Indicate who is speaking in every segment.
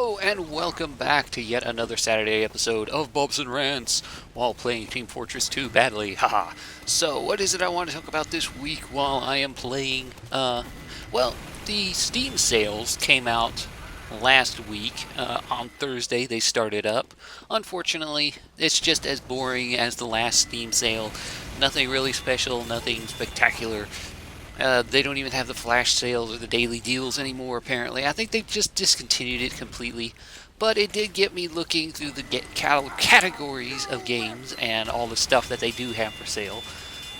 Speaker 1: Hello and welcome back to yet another Saturday episode of Bobson Rants while playing Team Fortress 2 badly. Haha. So, what is it I want to talk about this week while I am playing? Well, the Steam sales came out last week. On Thursday, they started up. Unfortunately, it's just as boring as the last Steam sale. Nothing really special, nothing spectacular. They don't even have the flash sales or the daily deals anymore, apparently. I think they've just discontinued it completely. But it did get me looking through the categories of games and all the stuff that they do have for sale.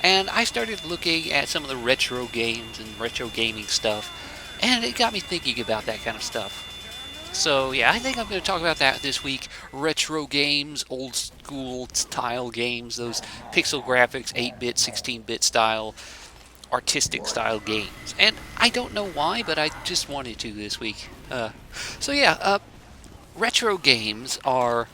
Speaker 1: And I started looking at some of the retro games and retro gaming stuff, and it got me thinking about that kind of stuff. So, yeah, I think I'm going to talk about that this week. Retro games, old school style games, those pixel graphics, 8-bit, 16-bit style artistic style games. And I don't know why, but I just wanted to this week. Retro games are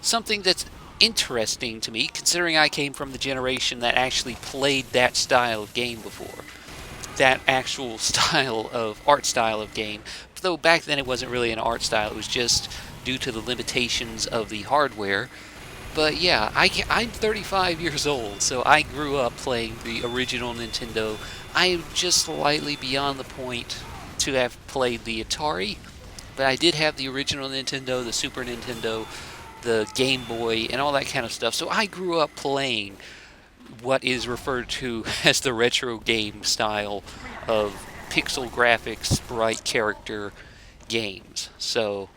Speaker 1: something that's interesting to me, considering I came from the generation that actually played that style of game before. That actual art style of game. Though back then it wasn't really an art style, it was just due to the limitations of the hardware. But yeah, I'm 35 years old, so I grew up playing the original Nintendo. I'm just slightly beyond the point to have played the Atari, but I did have the original Nintendo, the Super Nintendo, the Game Boy, and all that kind of stuff. So I grew up playing what is referred to as the retro game style of pixel graphics, sprite character games. So,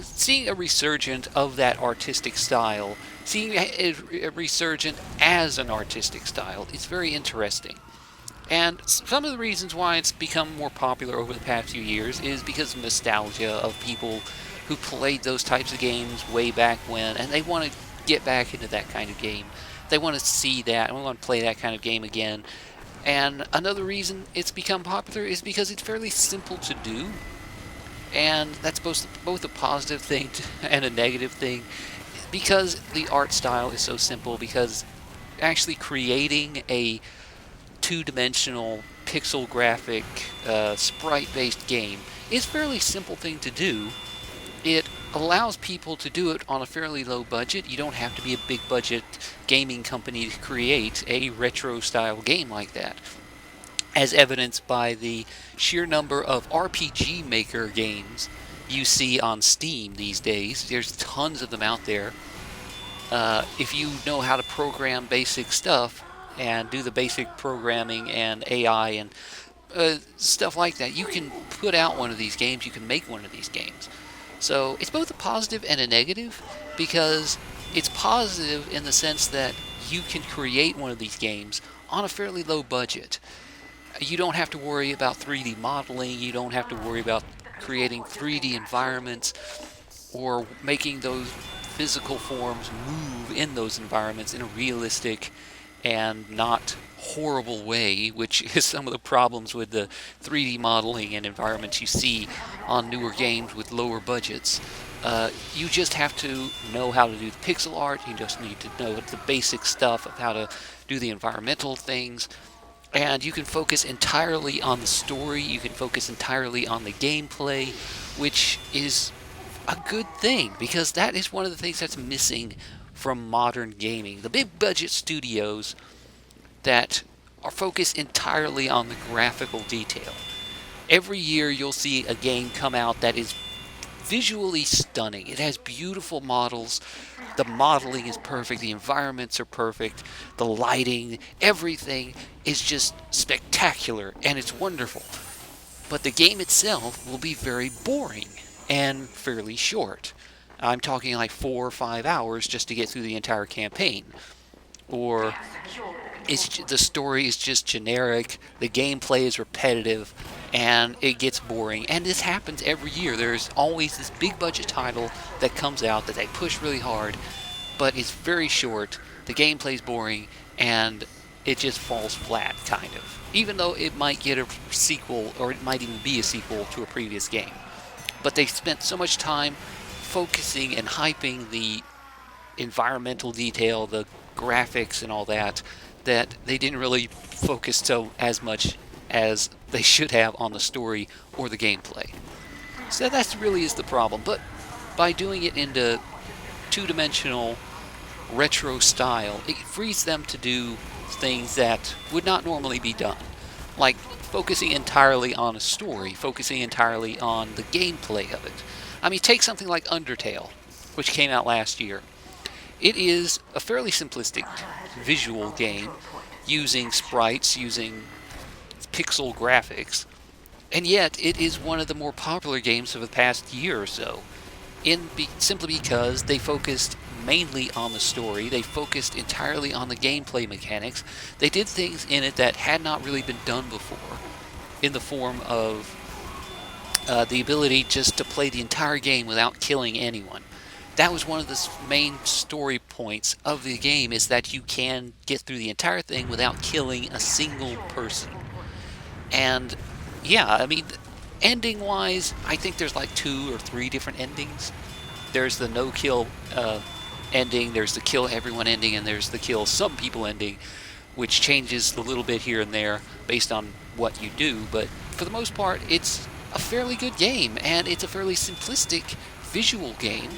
Speaker 1: seeing a resurgent of that artistic style, seeing a resurgent as an artistic style, is very interesting. And some of the reasons why it's become more popular over the past few years is because of nostalgia of people who played those types of games way back when, and they want to get back into that kind of game. They want to see that, and want to play that kind of game again. And another reason it's become popular is because it's fairly simple to do. And that's both a positive thing and a negative thing, because the art style is so simple, because actually creating a two-dimensional pixel graphic sprite-based game is a fairly simple thing to do. It allows people to do it on a fairly low budget. You don't have to be a big budget gaming company to create a retro style game like that, as evidenced by the sheer number of RPG Maker games you see on Steam these days. There's tons of them out there. If you know how to program basic stuff and do the basic programming and AI and stuff like that, you can put out one of these games, you can make one of these games. So it's both a positive and a negative, because it's positive in the sense that you can create one of these games on a fairly low budget. You don't have to worry about 3D modeling, you don't have to worry about creating 3D environments or making those physical forms move in those environments in a realistic and not horrible way, which is some of the problems with the 3D modeling and environments you see on newer games with lower budgets. You just have to know how to do the pixel art, you just need to know the basic stuff of how to do the environmental things. And you can focus entirely on the story, you can focus entirely on the gameplay, which is a good thing, because that is one of the things that's missing from modern gaming. The big budget studios that are focused entirely on the graphical detail. Every year you'll see a game come out that is visually stunning. It has beautiful models. The modeling is perfect. The environments are perfect. The lighting, everything is just spectacular, and it's wonderful. But the game itself will be very boring and fairly short. I'm talking like 4 or 5 hours just to get through the entire campaign. Or the story is just generic, the gameplay is repetitive, and it gets boring. And this happens every year. There's always this big budget title that comes out that they push really hard, but it's very short, the gameplay's boring, and it just falls flat, kind of. Even though it might get a sequel, or it might even be a sequel to a previous game. But they spent so much time focusing and hyping the environmental detail, the graphics and all that, that they didn't really focus as much as they should have on the story or the gameplay. So that really is the problem. But by doing it into two-dimensional retro style, it frees them to do things that would not normally be done, like focusing entirely on a story, focusing entirely on the gameplay of it. I mean, take something like Undertale, which came out last year. It is a fairly simplistic visual game using sprites, using pixel graphics, and yet it is one of the more popular games of the past year or so. Simply because they focused mainly on the story, they focused entirely on the gameplay mechanics. They did things in it that had not really been done before, in the form of the ability just to play the entire game without killing anyone. That was one of the main story points of the game, is that you can get through the entire thing without killing a single person. And yeah, I mean, ending wise, I think there's like 2 or 3 different endings. There's the no kill ending, there's the kill everyone ending, and there's the kill some people ending, which changes a little bit here and there based on what you do. But for the most part, it's a fairly good game, and it's a fairly simplistic visual game,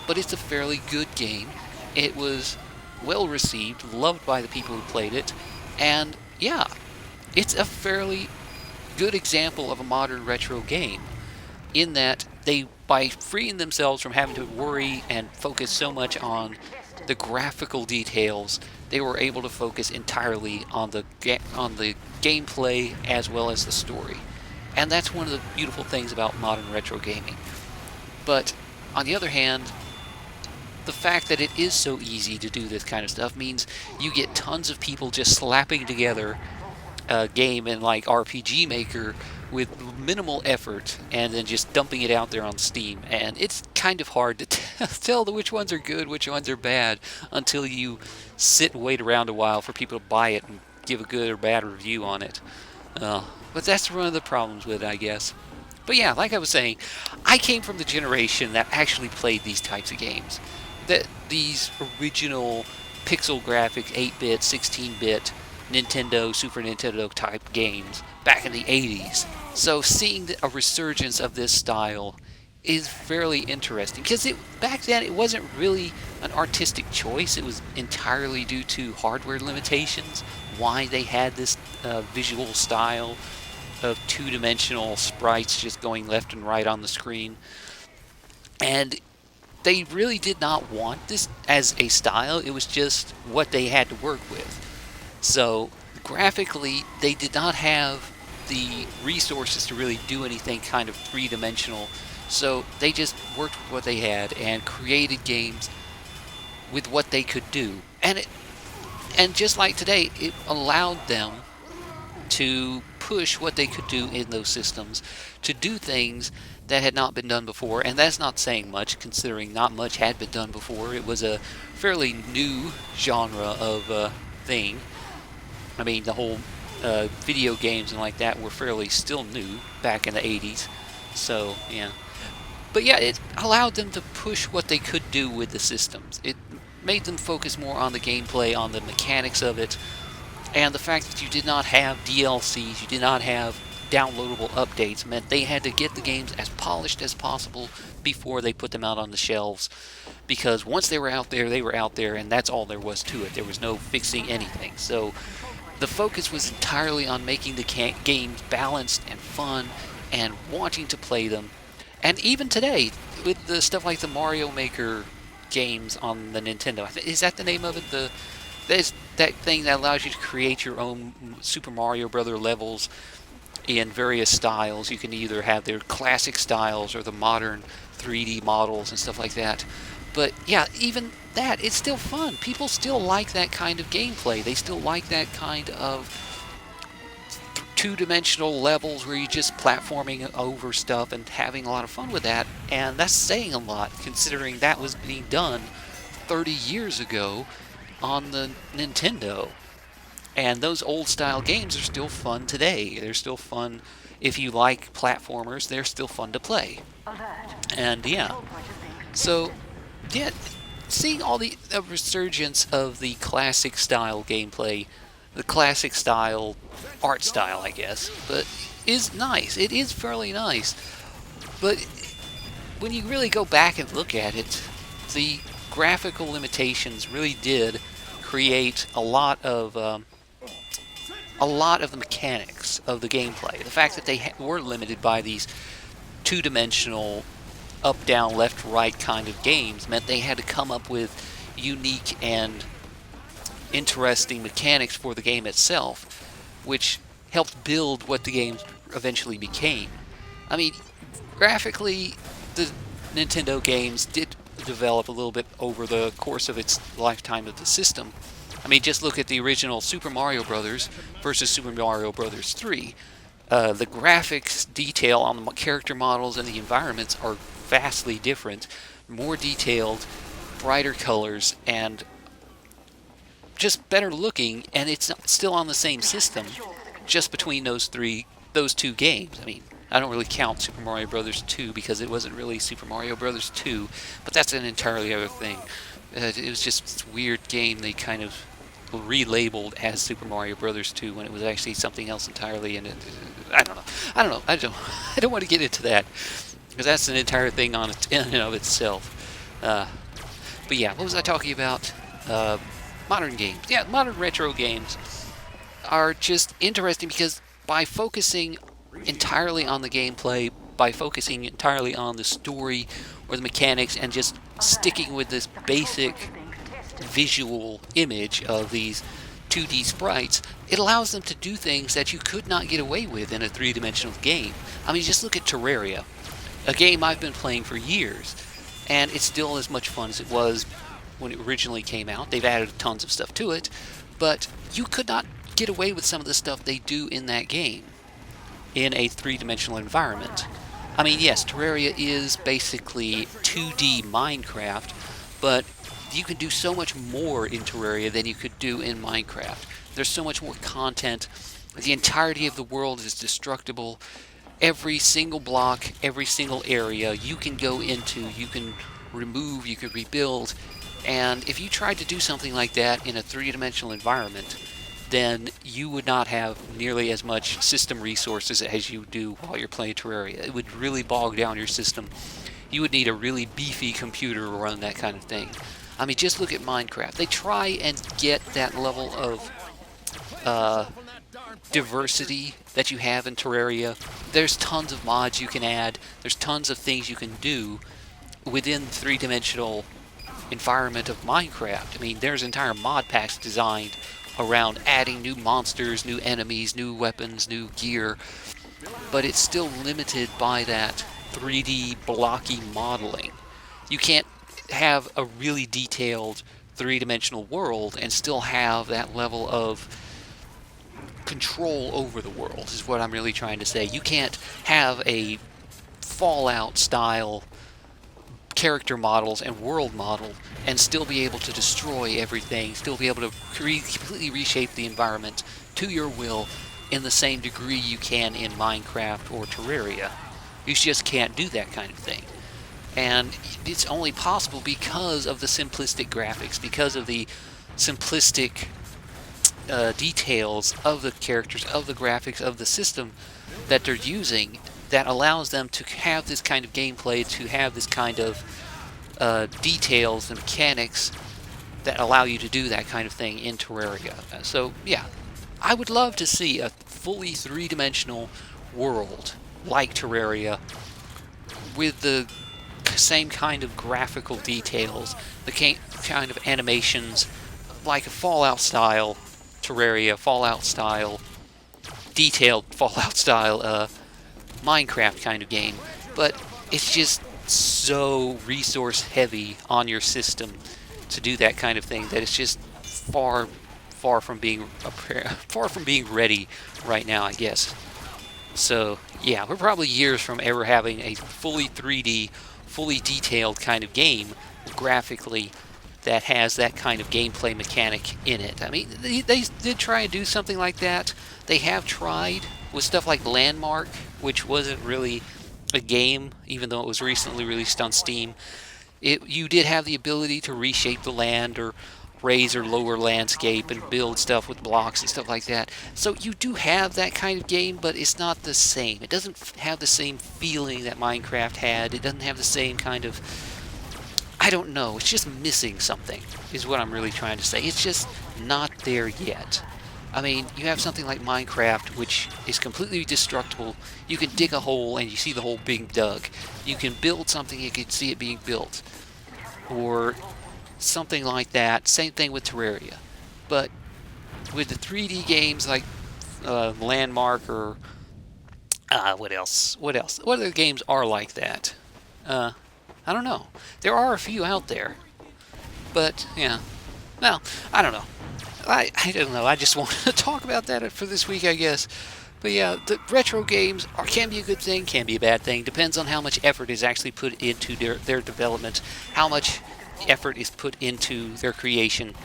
Speaker 1: but it's a fairly good game. It was well received, loved by the people who played it, and yeah, it's a fairly good example of a modern retro game, in that they, by freeing themselves from having to worry and focus so much on the graphical details, they were able to focus entirely on the gameplay as well as the story. And that's one of the beautiful things about modern retro gaming. But on the other hand, the fact that it is so easy to do this kind of stuff means you get tons of people just slapping together a game in like RPG Maker with minimal effort and then just dumping it out there on Steam. And it's kind of hard to tell which ones are good, which ones are bad, until you sit and wait around a while for people to buy it and give a good or bad review on it. But that's one of the problems with it, I guess. But yeah, like I was saying, I came from the generation that actually played these types of games. These original pixel graphics, 8-bit, 16-bit, Nintendo, Super Nintendo type games back in the 80s. So seeing a resurgence of this style is fairly interesting, because back then it wasn't really an artistic choice. It was entirely due to hardware limitations why they had this visual style of two-dimensional sprites just going left and right on the screen. And they really did not want this as a style. It was just what they had to work with. So graphically, they did not have the resources to really do anything kind of three-dimensional. So they just worked with what they had and created games with what they could do. And just like today, it allowed them to push what they could do in those systems, to do things that had not been done before. And that's not saying much, considering not much had been done before. It was a fairly new genre of thing. I mean, the whole video games and like that were fairly still new back in the 80s. So, yeah. But yeah, it allowed them to push what they could do with the systems. It made them focus more on the gameplay, on the mechanics of it, and the fact that you did not have DLCs, you did not have downloadable updates, meant they had to get the games as polished as possible before they put them out on the shelves. Because once they were out there, and that's all there was to it. There was no fixing anything. So the focus was entirely on making the games balanced and fun and wanting to play them. And even today, with the stuff like the Mario Maker games on the Nintendo, is that the name of it? There's that thing that allows you to create your own Super Mario Brother levels in various styles. You can either have their classic styles or the modern 3D models and stuff like that. But yeah, even that, it's still fun. People still like that kind of gameplay. They still like that kind of two-dimensional levels where you're just platforming over stuff and having a lot of fun with that. And that's saying a lot, considering that was being done 30 years ago on the Nintendo. And those old-style games are still fun today. They're still fun if you like platformers. They're still fun to play. And yeah, so yeah, seeing all the resurgence of the classic style gameplay, the classic style art style, I guess, but is nice. It is fairly nice. But when you really go back and look at it, the graphical limitations really did create a lot of the mechanics of the gameplay. The fact that they were limited by these two-dimensional up, down, left, right kind of games meant they had to come up with unique and interesting mechanics for the game itself, which helped build what the game eventually became. I mean, graphically, the Nintendo games did develop a little bit over the course of its lifetime of the system. I mean, just look at the original Super Mario Brothers versus Super Mario Brothers 3. The graphics detail on the character models and the environments are vastly different, more detailed, brighter colors, and just better looking, and it's still on the same system, just between those two games. I mean, I don't really count Super Mario Brothers 2 because it wasn't really Super Mario Brothers 2, but that's an entirely other thing. It was just this weird game they kind of relabeled as Super Mario Brothers 2 when it was actually something else entirely. And I don't know. I don't want to get into that because that's an entire thing on in and of itself. But yeah, what was I talking about? Modern games. Yeah, modern retro games are just interesting because by focusing entirely on the gameplay, by focusing entirely on the story or the mechanics, and just sticking with this basic visual image of these 2D sprites, it allows them to do things that you could not get away with in a three-dimensional game. I mean, just look at Terraria, a game I've been playing for years, and it's still as much fun as it was when it originally came out. They've added tons of stuff to it, but you could not get away with some of the stuff they do in that game in a three-dimensional environment. I mean, yes, Terraria is basically 2D Minecraft, but you can do so much more in Terraria than you could do in Minecraft. There's so much more content. The entirety of the world is destructible. Every single block, every single area you can go into, you can remove, you can rebuild. And if you tried to do something like that in a three-dimensional environment, then you would not have nearly as much system resources as you do while you're playing Terraria. It would really bog down your system. You would need a really beefy computer to run that kind of thing. I mean, just look at Minecraft. They try and get that level of diversity that you have in Terraria. There's tons of mods you can add. There's tons of things you can do within the three-dimensional environment of Minecraft. I mean, there's entire mod packs designed around adding new monsters, new enemies, new weapons, new gear, but it's still limited by that 3D blocky modeling. You can't have a really detailed three-dimensional world and still have that level of control over the world, is what I'm really trying to say. You can't have a Fallout-style character models and world model and still be able to destroy everything, still be able to completely reshape the environment to your will in the same degree you can in Minecraft or Terraria. You just can't do that kind of thing. And it's only possible because of the simplistic graphics, because of the simplistic details of the characters, of the graphics, of the system that they're using, that allows them to have this kind of gameplay, to have this kind of details and mechanics that allow you to do that kind of thing in Terraria. So, yeah, I would love to see a fully three-dimensional world like Terraria with the same kind of graphical details, the kind of animations, like a Fallout-style Terraria, Fallout-style, detailed Fallout-style Minecraft kind of game, but it's just so resource heavy on your system to do that kind of thing that it's just far from being ready right now, I guess. So yeah, we're probably years from ever having a fully 3D, fully detailed kind of game graphically that has that kind of gameplay mechanic in it. I mean, they did try and do something like that. They have tried with stuff like Landmark, which wasn't really a game, even though it was recently released on Steam. You did have the ability to reshape the land or raise or lower landscape and build stuff with blocks and stuff like that. So you do have that kind of game, but it's not the same. It doesn't have the same feeling that Minecraft had. It doesn't have the same kind of, I don't know, it's just missing something, is what I'm really trying to say. It's just not there yet. I mean, you have something like Minecraft, which is completely destructible. You can dig a hole and you see the hole being dug. You can build something, you can see it being built. Or something like that. Same thing with Terraria. But with the 3D games like Landmark or... what else? What else? What other games are like that? I don't know. There are a few out there. But, yeah. Well, I don't know. I don't know. I just wanted to talk about that for this week, I guess. But yeah, the retro games can be a good thing, can be a bad thing. Depends on how much effort is actually put into their development, how much effort is put into their creation,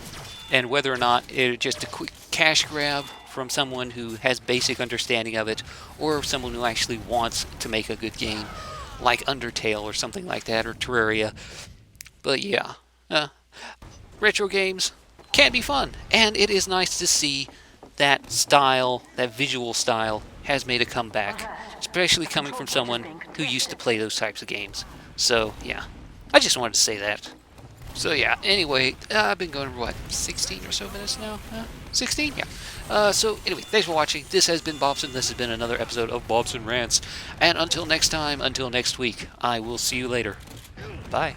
Speaker 1: and whether or not it's just a quick cash grab from someone who has basic understanding of it, or someone who actually wants to make a good game, like Undertale or something like that, or Terraria. But yeah, retro games can be fun, and it is nice to see that style, that visual style, has made a comeback, especially coming from someone who used to play those types of games. So yeah, I just wanted to say that. So yeah, anyway, I've been going, what, 16 or so minutes now? 16? Yeah. So anyway, thanks for watching. This has been Bobson. This has been another episode of Bobson Rants. And until next time, until next week, I will see you later. Bye.